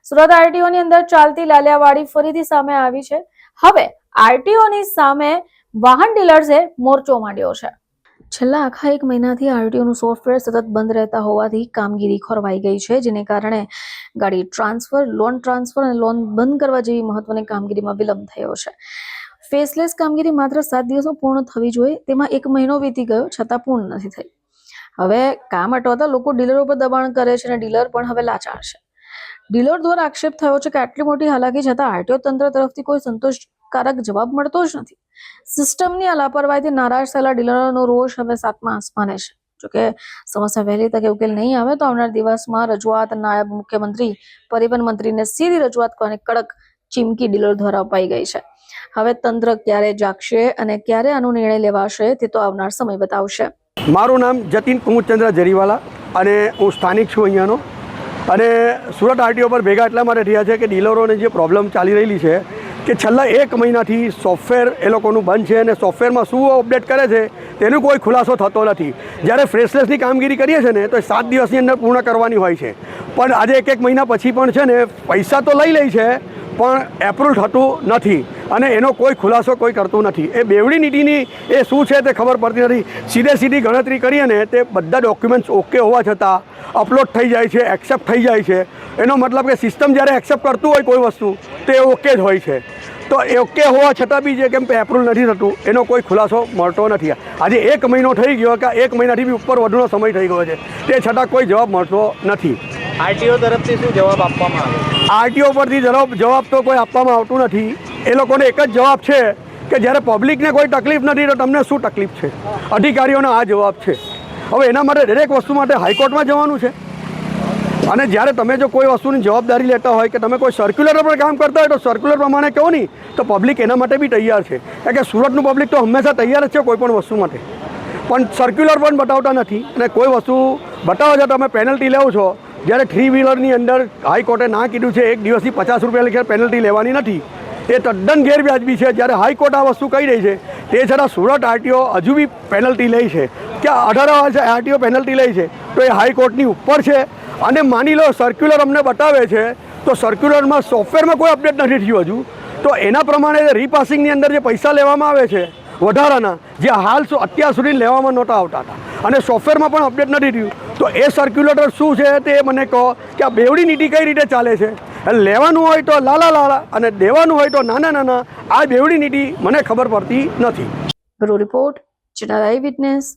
સુરત આરટીઓની અંદર ચાલતી લાલિયાવાડી ફરીથી સામે આવી છે। હવે આરટીઓની સામે વાહન ડીલર્સે મોરચો માંડ્યો છે। છેલ્લા આખા એક મહિનાથી આરટીઓનું સોફ્ટવેર સતત બંધ રહેતા હોવાથી કામગીરી ખોરવાઈ ગઈ છે, જેને કારણે ગાડી ટ્રાન્સફર, લોન ટ્રાન્સફર અને લોન બંધ કરવા જેવી મહત્વની કામગીરીમાં વિલંબ થયો છે। ફેસલેસ કામગીરી માત્ર 7 દિવસમાં પૂર્ણ થવી જોઈએ, તેમાં 1 મહિનો વીતી ગયો છતાં પૂર્ણ નથી થઈ। હવે કામ અટવાતા લોકો ડીલરો પર દબાણ કરે છે અને ડીલર પણ હવે લાચાર છે। ડીલર દ્વારા આક્ષેપ થયો છે કે આટલી મોટી હાલાકી છતાં આરટીઓ તંત્ર તરફથી કોઈ સંતોષકારક જવાબ મળતો જ નથી। સિસ્ટમની આ લાપરવાહીથી નારાજ થયેલા ડીલરોનો રોષ હવે 7મા આસમાને છે। જોકે સમસ્યા વહેલી તકે ઉકેલ નહીં આવે તો આવનાર દિવસમાં રજૂઆત નાયબ મુખ્યમંત્રી, પરિવહન મંત્રીને સીધી રજૂઆત કરવાની કડક ચીમકી ડીલર દ્વારા અપાઈ ગઈ છે। હવે તંત્ર ક્યારે જાગશે અને ક્યારે આનો નિર્ણય લેવાશે તે તો આવનાર સમય બતાવશે। મારું નામ જતીન કુમુદચંદ્ર જરીવાલા અને હું સ્થાનિક છું અહીંયાનો। અને સુરત આરટીઓ પર ભેગા એટલા માટે થયા છે કે ડીલરોને જે પ્રોબ્લેમ ચાલી રહેલી છે કે છેલ્લા 1 મહિનાથી સોફ્ટવેર એ લોકોનું બંધ છે અને સોફ્ટવેરમાં શું અપડેટ કરે છે તેનો કોઈ ખુલાસો થતો નથી। જ્યારે ફ્રેશલેસની કામગીરી કરીએ છીએ ને તો 7 દિવસની અંદર પૂર્ણ કરવાની હોય છે, પણ આજે 1 મહિના પછી પણ છે ને પૈસા તો લઈ લે છે પણ એપ્રુવ થતું નથી અને એનો કોઈ ખુલાસો કોઈ કરતું નથી। એ બેવડી નીતિની એ શું છે તે ખબર પડતી નથી। સીધી ગણતરી કરીએ ને તે બધા ડોક્યુમેન્ટ્સ ઓકે હોવા છતાં અપલોડ થઈ જાય છે, એક્સેપ્ટ થઈ જાય છે। એનો મતલબ કે સિસ્ટમ જ્યારે એક્સેપ્ટ કરતું હોય કોઈ વસ્તુ તો એ ઓકે જ હોય છે, તો એ ઓકે હોવા છતાં બી જે કેમ એપ્રુવ નથી થતું એનો કોઈ ખુલાસો મળતો નથી। આજે 1 મહિનો થઈ ગયો કે 1 મહિનાથી બી ઉપર વધુનો સમય થઈ ગયો છે, તે છતાં કોઈ જવાબ મળતો નથી। આરટીઓ તરફથી શું જવાબ આપવામાં આવે? આરટીઓ પરથી જવાબ તો કોઈ આપવામાં આવતું નથી। એ લોકોને એક જ જવાબ છે કે જ્યારે પબ્લિકને કોઈ તકલીફ નથી તો તમને શું તકલીફ છે, અધિકારીઓનો આ જવાબ છે। હવે એના માટે દરેક વસ્તુ માટે હાઈકોર્ટમાં જવાનું છે અને જ્યારે તમે જો કોઈ વસ્તુની જવાબદારી લેતા હોય કે તમે કોઈ સર્ક્યુલર પર કામ કરતા હોય તો સર્ક્યુલર પ્રમાણે કહો નહીં તો પબ્લિક એના માટે બી તૈયાર છે। કારણ કે સુરતનું પબ્લિક તો હંમેશા તૈયાર જ છે કોઈ પણ વસ્તુ માટે, પણ સર્ક્યુલર પણ બતાવતા નથી અને કોઈ વસ્તુ બતાવો છો તમે પેનલ્ટી લેવો છો। જ્યારે 3 વ્હીલરની અંદર હાઈકોર્ટે ના કીધું છે 1 દિવસથી 50 રૂપિયા લેખે પેનલ્ટી લેવાની નથી, એ તદ્દન ગેરવ્યાજબી છે। જ્યારે હાઈકોર્ટ આ વસ્તુ કહી રહી છે તે છતાં સુરત આરટીઓ હજુ બી પેનલ્ટી લે છે કે 18 વર્ષે આરટીઓ પેનલ્ટી લે છે તો એ હાઈકોર્ટની ઉપર છે। અને માની લો સર્ક્યુલર અમને બતાવે છે તો સર્ક્યુલરમાં સોફ્ટવેરમાં કોઈ અપડેટ નથી થયું હજુ, તો એના પ્રમાણે રીપાસિંગની અંદર જે પૈસા લેવામાં આવે છે વધારાના, જે હાલ અત્યાર સુધી લેવામાં નહોતા આવતા હતા અને સોફ્ટવેરમાં પણ અપડેટ નથી થયું, તો એ સર્ક્યુલેટર શું છે તે મને કહો કે આ બેવડી નીતિ કઈ રીતે ચાલે છે। લેવાનું હોય તો લાલા અને દેવાનું હોય તો નાના, આ બેવડી નીતિ મને ખબર પડતી નથી। બ્યુરો રિપોર્ટ, ચેનલ આઈ વિટનેસ।